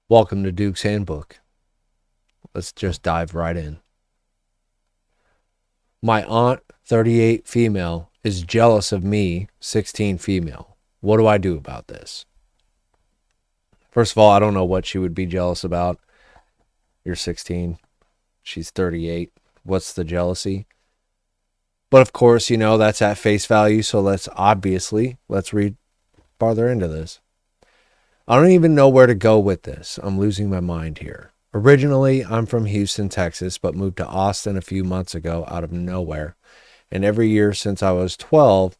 Welcome to Duke's Handbook. Let's just dive right in. My aunt, 38 female, is jealous of me, 16 female. What do I do about this? First of all, I don't know what she would be jealous about. You're 16. She's 38. What's the jealousy? But of course, that's at face value. So let's read farther into this. I don't even know where to go with this. I'm losing my mind here. Originally, I'm from Houston, Texas, but moved to Austin a few months ago out of nowhere. And every year since I was 12,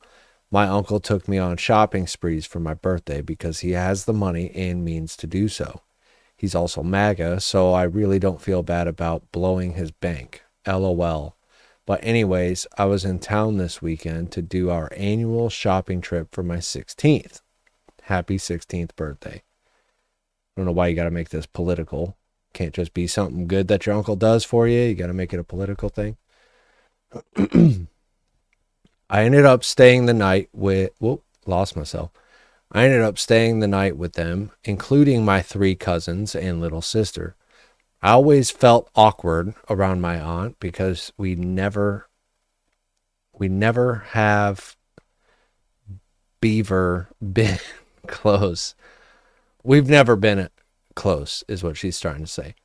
my uncle took me on shopping sprees for my birthday because he has the money and means to do so. He's also MAGA, so I really don't feel bad about blowing his bank. LOL. But anyways, I was in town this weekend to do our annual shopping trip for my 16th. Happy 16th birthday. I don't know why you got to make this political. Can't just be something good that your uncle does for you. You got to make it a political thing. I ended up staying the night with, lost myself. I ended up staying the night with them, including my 3 cousins and little sister. I always felt awkward around my aunt because we never have beaver been close. We've never been close, is what she's trying to say.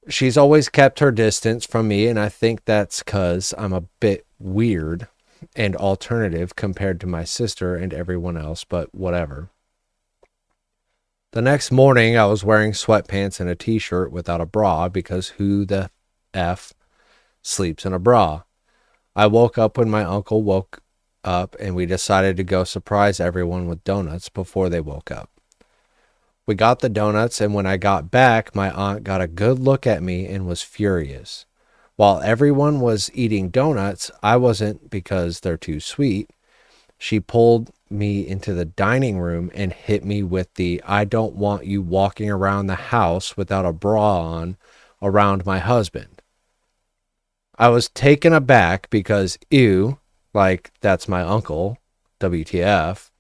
She's always kept her distance from me, and I think that's because I'm a bit weird and alternative compared to my sister and everyone else, but whatever. The next morning, I was wearing sweatpants and a t-shirt without a bra because who the F sleeps in a bra? I woke up when my uncle woke up, and we decided to go surprise everyone with donuts before they woke up. We got the donuts, and when I got back, my aunt got a good look at me and was furious. While everyone was eating donuts, I wasn't because they're too sweet. She pulled me into the dining room and hit me with the "I don't want you walking around the house without a bra on around my husband." I was taken aback because, ew, like that's my uncle, WTF.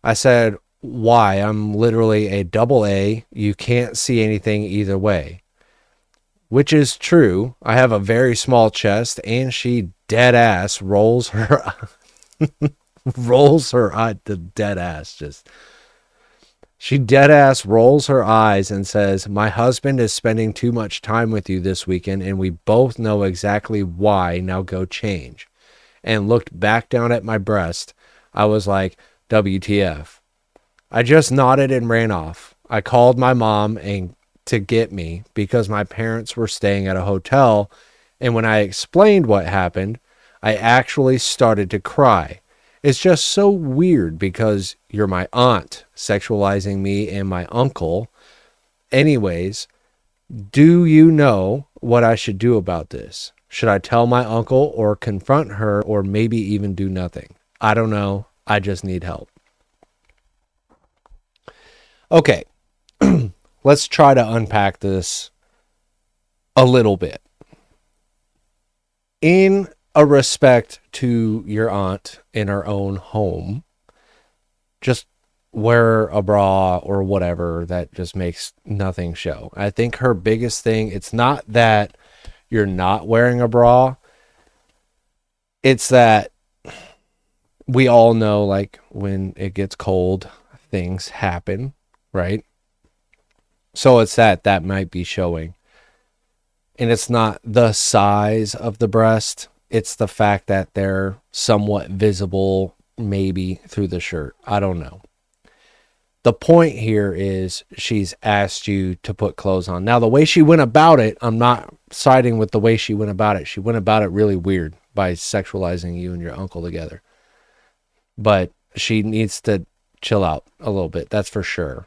I said, "Why? I'm literally a double A. You can't see anything either way." Which is true. I have a very small chest, and she dead ass rolls her eye. The dead ass just. She dead ass rolls her eyes and says, "My husband is spending too much time with you this weekend, and we both know exactly why. Now go change." And looked back down at my breast. I was like, WTF. I just nodded and ran off. I called my mom to get me because my parents were staying at a hotel, and when I explained what happened, I actually started to cry. It's just so weird because you're my aunt sexualizing me and my uncle. Anyways, do you know what I should do about this? Should I tell my uncle or confront her or maybe even do nothing? I don't know. I just need help. Okay, let's try to unpack this a little bit. In a respect to your aunt in her own home, just wear a bra or whatever. That just makes nothing show. I think her biggest thing, it's not that you're not wearing a bra, it's that we all know, like, when it gets cold, things happen, right? So it's that might be showing. And it's not the size of the breast, it's the fact that they're somewhat visible, maybe through the shirt. I don't know. The point here is she's asked you to put clothes on. Now, the way she went about it, I'm not siding with the way she went about it. She went about it really weird by sexualizing you and your uncle together. But she needs to chill out a little bit. That's for sure.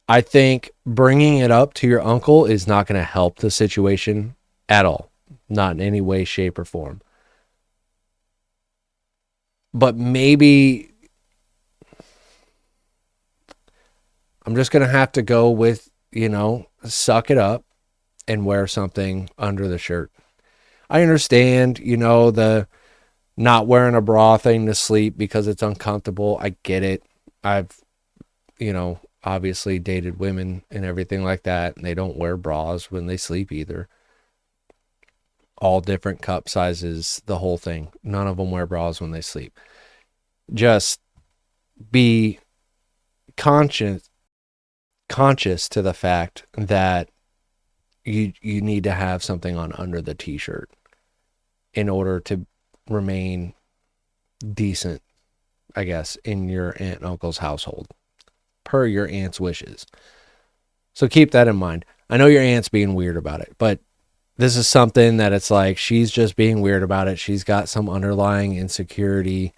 I think bringing it up to your uncle is not going to help the situation at all. Not in any way, shape, or form. But maybe I'm just going to have to go with, suck it up and wear something under the shirt. I understand, the not wearing a bra thing to sleep because it's uncomfortable. I get it. obviously dated women and everything like that, and they don't wear bras when they sleep either. All different cup sizes, the whole thing. None of them wear bras when they sleep. Just be conscious to the fact that you need to have something on under the t-shirt in order to remain decent, I guess, in your aunt and uncle's household, per your aunt's wishes. So keep that in mind. I know your aunt's being weird about it, but this is something that it's like she's just being weird about it. She's got some underlying insecurity.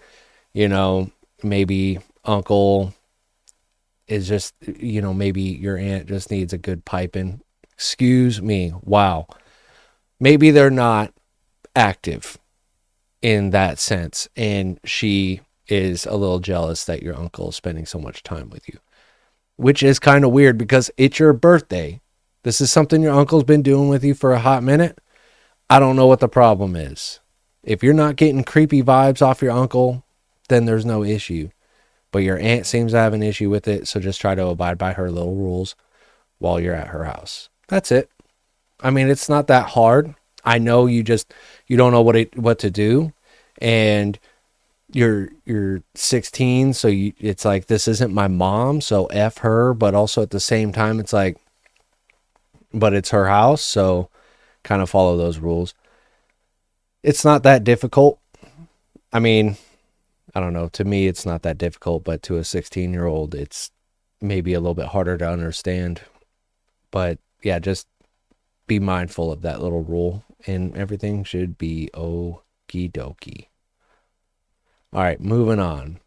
Maybe uncle is just, maybe your aunt just needs a good piping. Excuse me. Wow. Maybe they're not active in that sense, and she is a little jealous that your uncle is spending so much time with you, which is kind of weird because it's your birthday. This is something your uncle's been doing with you for a hot minute. I don't know what the problem is. If you're not getting creepy vibes off your uncle, then there's no issue. But your aunt seems to have an issue with it, so just try to abide by her little rules while you're at her house. That's it. I mean, it's not that hard. I know you don't know what to do, and you're 16, so it's like, this isn't my mom, so F her, but also at the same time it's like, but it's her house, so kind of follow those rules. It's not that difficult. I mean, I don't know. To me, it's not that difficult, but to a 16-year-old, it's maybe a little bit harder to understand. But yeah, just be mindful of that little rule, and everything should be okie dokie. All right, moving on.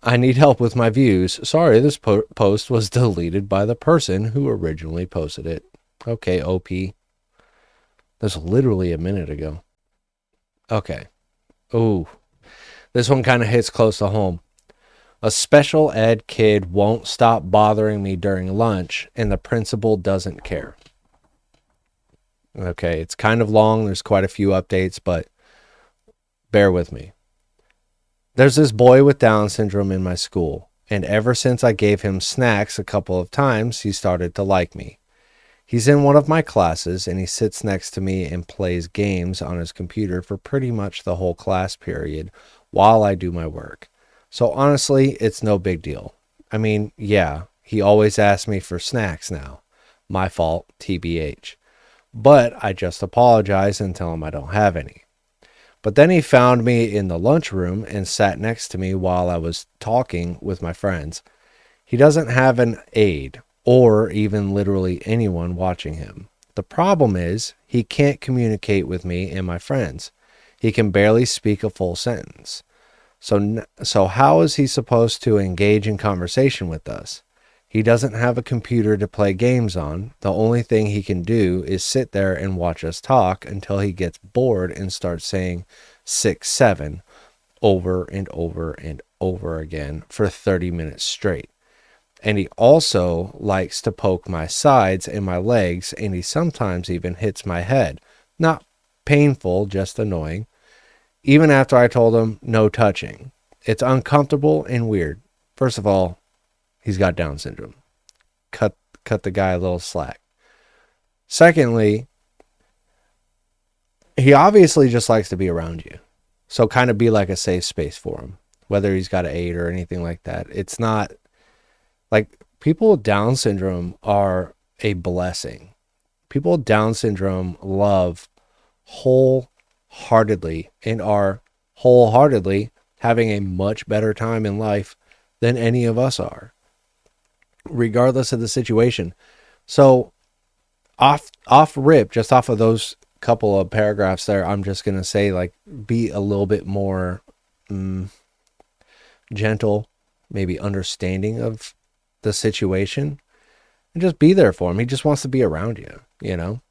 I need help with my views. Sorry, this post was deleted by the person who originally posted it. Okay, OP. That's literally a minute ago. Okay. Ooh. This one kind of hits close to home. A special ed kid won't stop bothering me during lunch, and the principal doesn't care. Okay, it's kind of long. There's quite a few updates, but bear with me. There's this boy with Down syndrome in my school, and ever since I gave him snacks a couple of times, he started to like me. He's in one of my classes, and he sits next to me and plays games on his computer for pretty much the whole class period while I do my work. So honestly, it's no big deal. I mean, yeah, he always asks me for snacks now. My fault, TBH. But I just apologize and tell him I don't have any. But then he found me in the lunchroom and sat next to me while I was talking with my friends. He doesn't have an aide or even literally anyone watching him. The problem is he can't communicate with me and my friends. He can barely speak a full sentence. So how is he supposed to engage in conversation with us? He doesn't have a computer to play games on. The only thing he can do is sit there and watch us talk until he gets bored and starts saying 6, 7 over and over and over again for 30 minutes straight. And he also likes to poke my sides and my legs, and he sometimes even hits my head. Not painful, just annoying. Even after I told him no touching. It's uncomfortable and weird. First of all, he's got Down syndrome. Cut the guy a little slack. Secondly, he obviously just likes to be around you. So kind of be like a safe space for him. Whether he's got an aide or anything like that. It's not like, people with Down syndrome are a blessing. People with Down syndrome love wholeheartedly and are wholeheartedly having a much better time in life than any of us are, regardless of the situation. So off rip, just off of those couple of paragraphs there, I'm just going to say, like, be a little bit more gentle, maybe understanding of the situation, and just be there for him. He just wants to be around you, you know?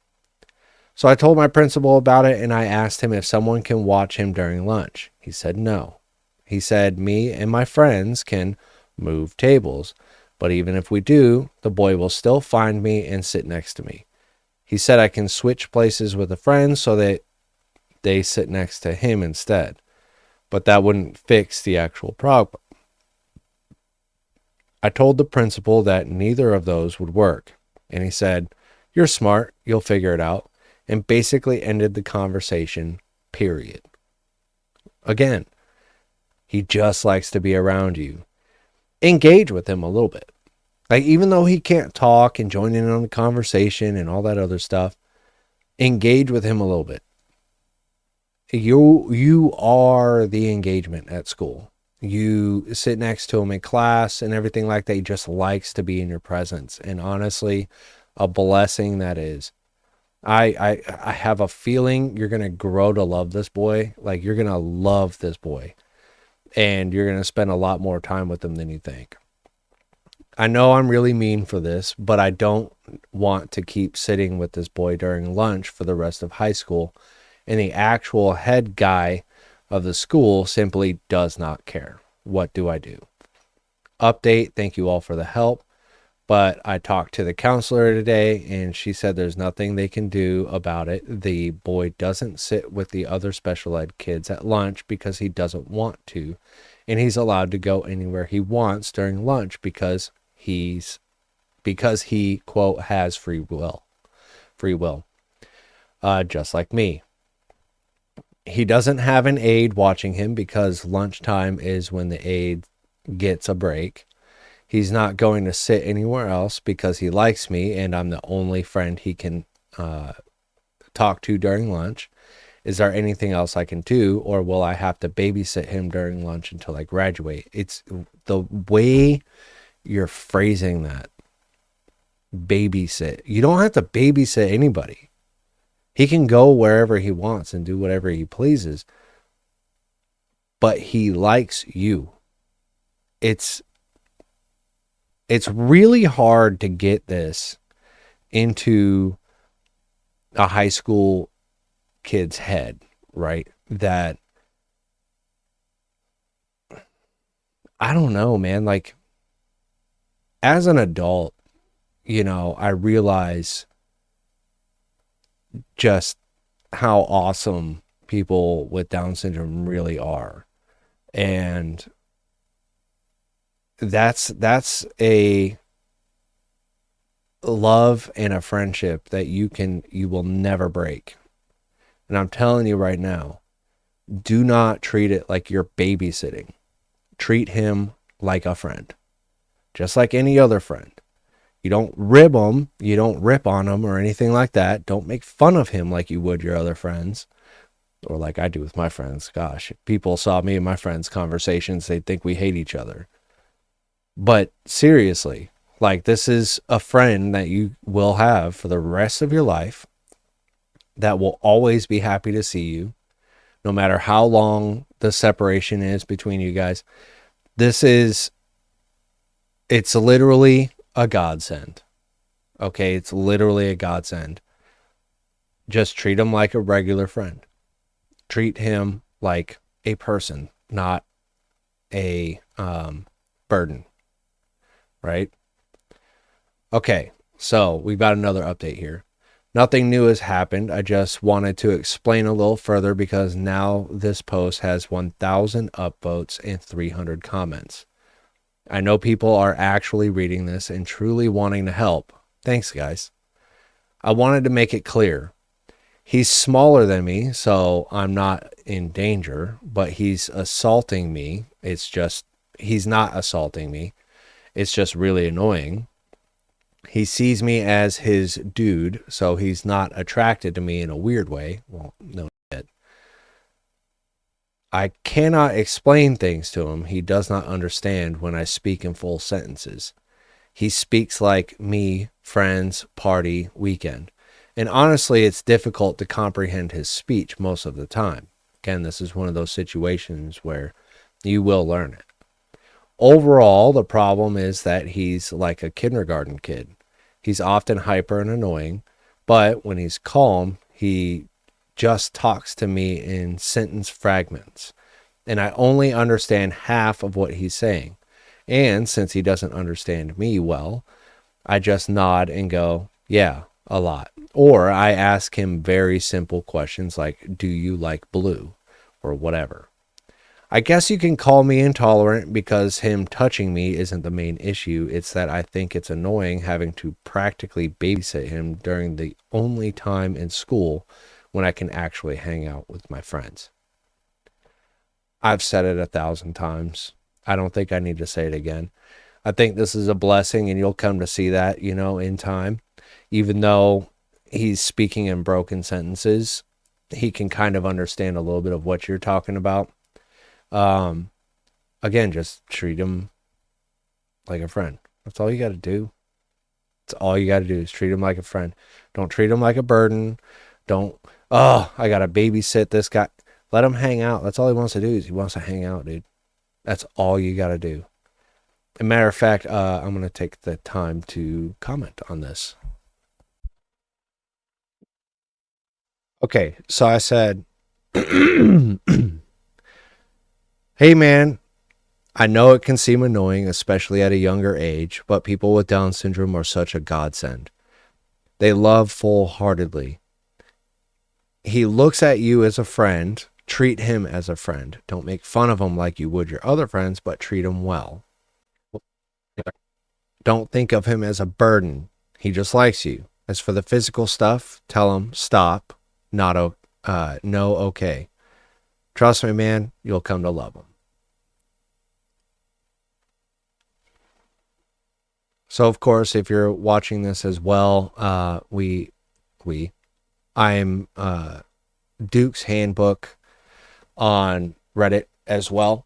So I told my principal about it, and I asked him if someone can watch him during lunch. He said no. He said me and my friends can move tables, but even if we do, the boy will still find me and sit next to me. He said I can switch places with a friend so that they sit next to him instead, but that wouldn't fix the actual problem. I told the principal that neither of those would work. And he said, "You're smart, you'll figure it out." And basically ended the conversation, period. Again, he just likes to be around you. Engage with him a little bit. Like, even though he can't talk and join in on the conversation and all that other stuff, engage with him a little bit. You are the engagement at school. You sit next to him in class and everything like that. He just likes to be in your presence. And honestly, a blessing that is. I have a feeling you're going to grow to love this boy. Like, you're going to love this boy. And you're going to spend a lot more time with him than you think. I know I'm really mean for this, but I don't want to keep sitting with this boy during lunch for the rest of high school. And the actual head guy of the school simply does not care. What do I do? Update. Thank you all for the help. But I talked to the counselor today, and she said there's nothing they can do about it. The boy doesn't sit with the other special ed kids at lunch because he doesn't want to. And he's allowed to go anywhere he wants during lunch because he, quote, has free will. Just like me. He doesn't have an aide watching him because lunchtime is when the aide gets a break. He's not going to sit anywhere else because he likes me and I'm the only friend he can talk to during lunch. Is there anything else I can do, or will I have to babysit him during lunch until I graduate? It's the way you're phrasing that. Babysit. You don't have to babysit anybody. He can go wherever he wants and do whatever he pleases. But he likes you. It's really hard to get this into a high school kid's head, right? That, I don't know, man. Like, as an adult, I realize just how awesome people with Down syndrome really are. And that's a love and a friendship that you will never break. And I'm telling you right now, do not treat it like you're babysitting. Treat him like a friend, just like any other friend. You don't rib him, you don't rip on him or anything like that. Don't make fun of him like you would your other friends, or like I do with my friends. Gosh, if people saw me and my friends' conversations, they'd think we hate each other. But seriously, like, this is a friend that you will have for the rest of your life, that will always be happy to see you, no matter how long the separation is between you guys. It's literally a godsend. Okay, it's literally a godsend. Just treat him like a regular friend. Treat him like a person, not a burden. Right? Okay, so we've got another update here. Nothing new has happened. I just wanted to explain a little further because now this post has 1,000 upvotes and 300 comments. I know people are actually reading this and truly wanting to help. Thanks, guys. I wanted to make it clear. He's smaller than me, so I'm not in danger, but he's assaulting me. He's not assaulting me. It's just really annoying. He sees me as his dude, so he's not attracted to me in a weird way. Well, no shit. I cannot explain things to him. He does not understand when I speak in full sentences. He speaks like me, friends, party, weekend. And honestly, it's difficult to comprehend his speech most of the time. Again, this is one of those situations where you will learn it. Overall, the problem is that he's like a kindergarten kid. He's often hyper and annoying, but when he's calm, he just talks to me in sentence fragments, and I only understand half of what he's saying. And since he doesn't understand me well, I just nod and go, yeah, a lot. Or I ask him very simple questions like, do you like blue? Or whatever. I guess you can call me intolerant because him touching me isn't the main issue. It's that I think it's annoying having to practically babysit him during the only time in school when I can actually hang out with my friends. I've said it 1,000 times. I don't think I need to say it again. I think this is a blessing, and you'll come to see that, in time. Even though he's speaking in broken sentences, he can kind of understand a little bit of what you're talking about. Um, Again, just treat him like a friend. That's all you got to do. That's all you got to do is treat him like a friend. Don't treat him like a burden. Don't, oh, I got to babysit this guy. Let him hang out. That's all he wants to do is he wants to hang out, dude. That's all you got to do. As a matter of fact, I'm going to take the time to comment on this. Okay, so I said, hey man, I know it can seem annoying, especially at a younger age, but people with Down syndrome are such a godsend. They love full-heartedly. He looks at you as a friend. Treat him as a friend. Don't make fun of him like you would your other friends, but treat him well. Don't think of him as a burden. He just likes you. As for the physical stuff, tell him stop, no, okay. Trust me, man, you'll come to love him. So, of course, if you're watching this as well, I'm Duke's Handbook on Reddit as well.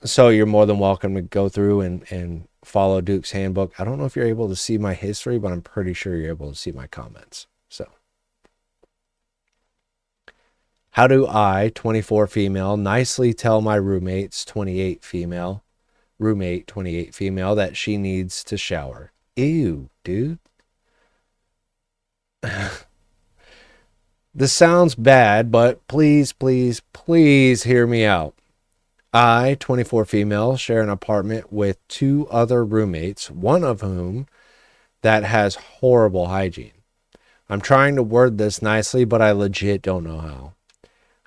So you're more than welcome to go through and follow Duke's Handbook. I don't know if you're able to see my history, but I'm pretty sure you're able to see my comments. So, how do I, 24 female, nicely tell my roommates, 28 female, roommate, 28 female, that she needs to shower? Ew, dude. This sounds bad, but please, please, please hear me out. I, 24 female, share an apartment with 2 other roommates, one of whom that has horrible hygiene. I'm trying to word this nicely, but I legit don't know how.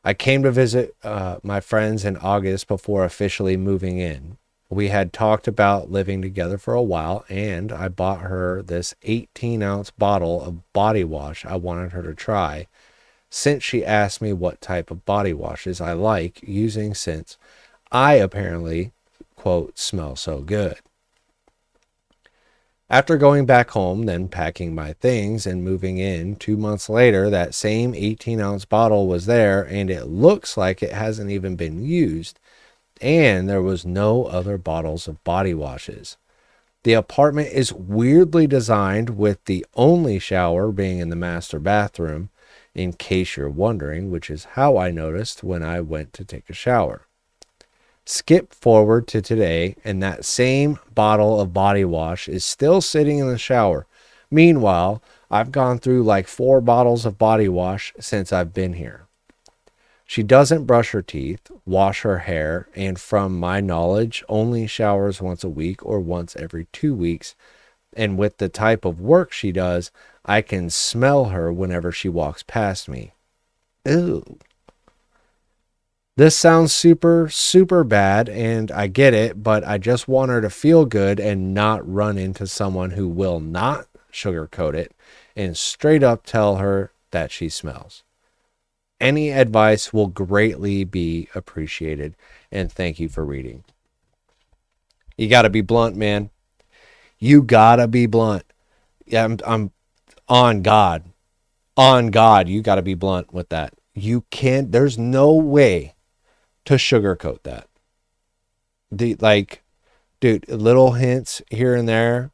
I came to visit my friends in August before officially moving in. We had talked about living together for a while, and I bought her this 18-ounce bottle of body wash I wanted her to try, since she asked me what type of body washes I like using, since I apparently, quote, smell so good. After going back home, then packing my things and moving in, 2 months later, that same 18-ounce bottle was there, and it looks like it hasn't even been used, and there was no other bottles of body washes. The apartment is weirdly designed, with the only shower being in the master bathroom, in case you're wondering, which is how I noticed when I went to take a shower. Skip forward to today, and that same bottle of body wash is still sitting in the shower. Meanwhile, I've gone through like 4 bottles of body wash since I've been here. She doesn't brush her teeth, wash her hair, and from my knowledge, only showers once a week or once every 2 weeks. And with the type of work she does, I can smell her whenever she walks past me. Ew. This sounds super, super bad, and I get it, but I just want her to feel good and not run into someone who will not sugarcoat it and straight up tell her that she smells. Any advice will greatly be appreciated, and thank you for reading. You got to be blunt, man. You got to be blunt. Yeah, I'm on God. On God, you got to be blunt with that. You can't, there's no way to sugarcoat that. Dude, little hints here and there,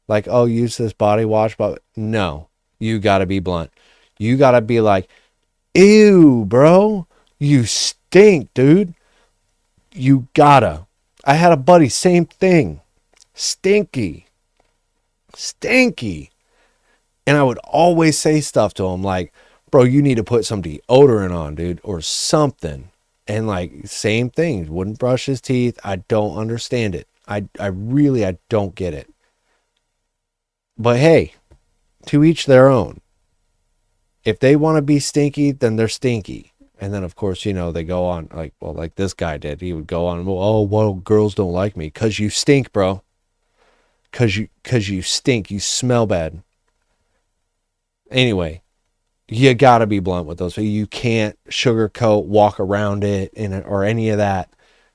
like, oh, use this body wash, but no, you got to be blunt. You got to be like, ew, bro, you stink, dude. You gotta. I had a buddy, same thing. Stinky. And I would always say stuff to him like, bro, you need to put some deodorant on, dude, or something. And like, same thing. Wouldn't brush his teeth. I don't understand it. I don't get it. But hey, to each their own. If they want to be stinky, then they're stinky. And then, of course, they go on like this guy did. He would go on, well, girls don't like me because you stink, bro. Because you stink. You smell bad. Anyway, you got to be blunt with those. You can't sugarcoat, walk around it, or any of that.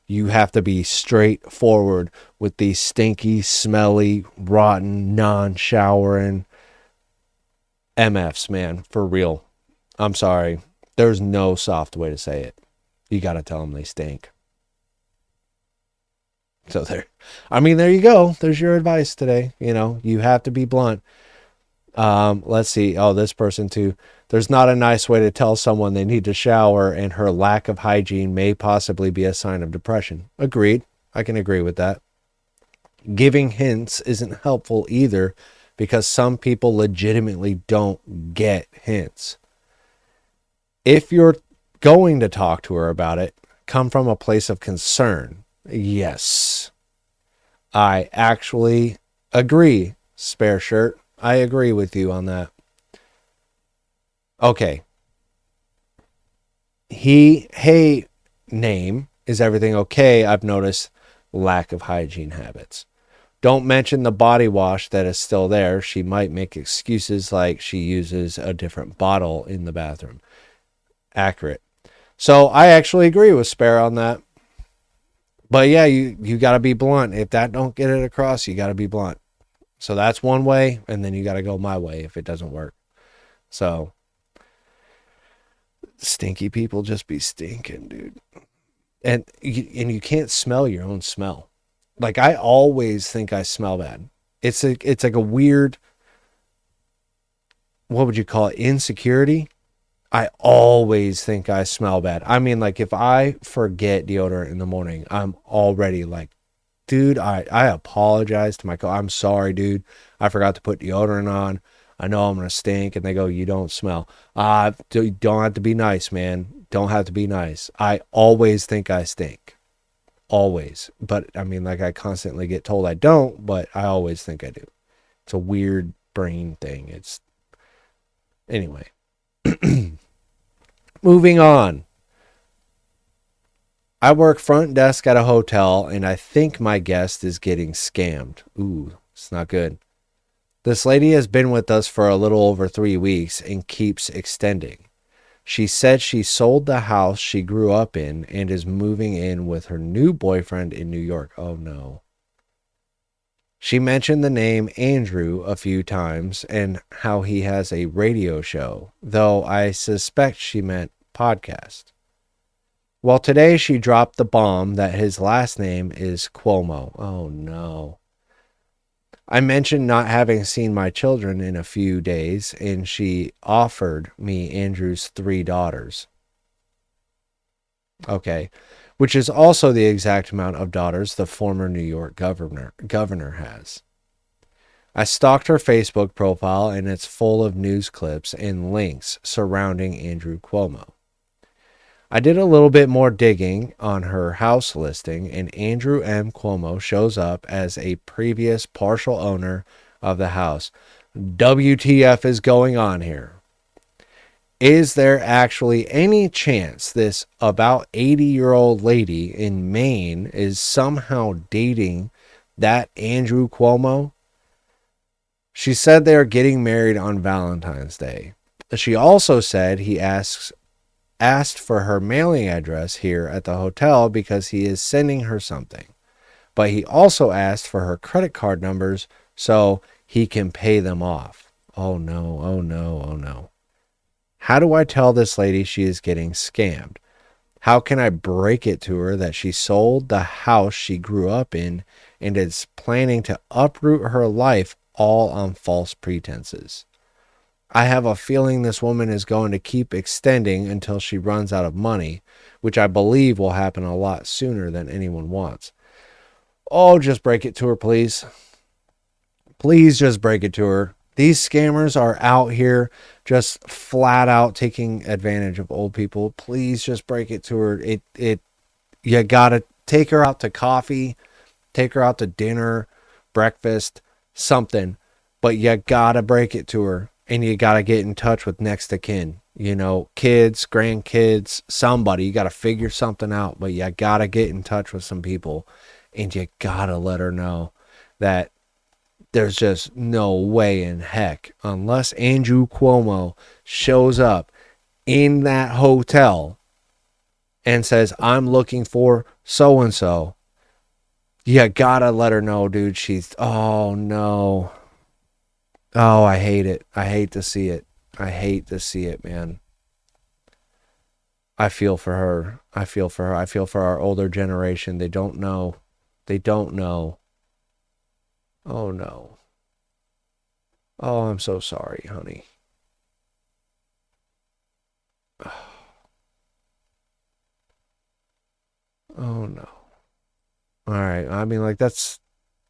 You have to be straightforward with these stinky, smelly, rotten, non-showering MFs, man. For real. I'm sorry. There's no soft way to say it. You got to tell them they stink. So there you go. There's your advice today. You have to be blunt. Let's see. Oh, this person too. There's not a nice way to tell someone they need to shower, and her lack of hygiene may possibly be a sign of depression. Agreed. I can agree with that. Giving hints isn't helpful either, because some people legitimately don't get hints. If you're going to talk to her about it, come from a place of concern. Yes. I actually agree, Spare Shirt. I agree with you on that. Okay. Hey, name, is everything okay? I've noticed lack of hygiene habits. Don't mention the body wash that is still there. She might make excuses like she uses a different bottle in the bathroom. Accurate. So I actually agree with Spare on that. But yeah, you got to be blunt. If that don't get it across, you got to be blunt. So that's one way, and then you got to go my way if it doesn't work. So stinky people just be stinking, dude. And you can't smell your own smell. Like, I always think I smell bad. It's like a weird, what would you call it, insecurity? I always think I smell bad. I mean, like, if I forget deodorant in the morning, I'm already like, dude, I apologize to my I'm sorry, dude. I forgot to put deodorant on. I know I'm going to stink. And they go, you don't smell. You don't have to be nice, man. Don't have to be nice. I always think I stink. Always. But, I mean, like, I constantly get told I don't, but I always think I do. It's a weird brain thing. Anyway. Moving on. I work front desk at a hotel, and I think my guest is getting scammed. Ooh, it's not good. This lady has been with us for a little over 3 weeks and keeps extending. She said she sold the house she grew up in and is moving in with her new boyfriend in New York. Oh no. She mentioned the name Andrew a few times and how he has a radio show, though I suspect she meant podcast. Well, today she dropped the bomb that his last name is Cuomo. Oh no. I mentioned not having seen my children in a few days, and she offered me Andrew's 3 daughters. Okay, which is also the exact amount of daughters the former New York governor has. I stalked her Facebook profile, and it's full of news clips and links surrounding Andrew Cuomo. I did a little bit more digging on her house listing, and Andrew M. Cuomo shows up as a previous partial owner of the house. WTF is going on here? Is there actually any chance this about 80-year-old lady in Maine is somehow dating that Andrew Cuomo? She said they are getting married on Valentine's Day. She also said he asked for her mailing address here at the hotel because he is sending her something. But he also asked for her credit card numbers so he can pay them off. Oh no, oh no, oh no. How do I tell this lady she is getting scammed? How can I break it to her that she sold the house she grew up in and is planning to uproot her life all on false pretenses? I have a feeling this woman is going to keep extending until she runs out of money, which I believe will happen a lot sooner than anyone wants. Oh, just break it to her, please. Please just break it to her. These scammers are out here just flat out taking advantage of old people. Please just break it to her. You gotta take her out to coffee, take her out to dinner, breakfast, something. But you gotta break it to her. And you got to get in touch with next of kin. You know, kids, grandkids, somebody. You got to figure something out, but you got to get in touch with some people and you got to let her know that there's just no way in heck, unless Andrew Cuomo shows up in that hotel and says, I'm looking for so and so. You gotta let her know, dude. Oh no. Oh, I hate it. I hate to see it. I hate to see it, man. I feel for her. I feel for her. I feel for our older generation. They don't know. They don't know. Oh no. Oh, I'm so sorry, honey. Oh no. All right. I mean, like, that's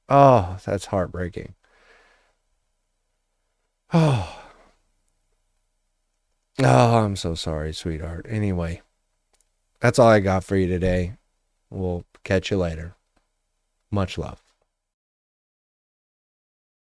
heartbreaking. Oh, oh, I'm so sorry, sweetheart. Anyway, that's all I got for you today. We'll catch you later. Much love.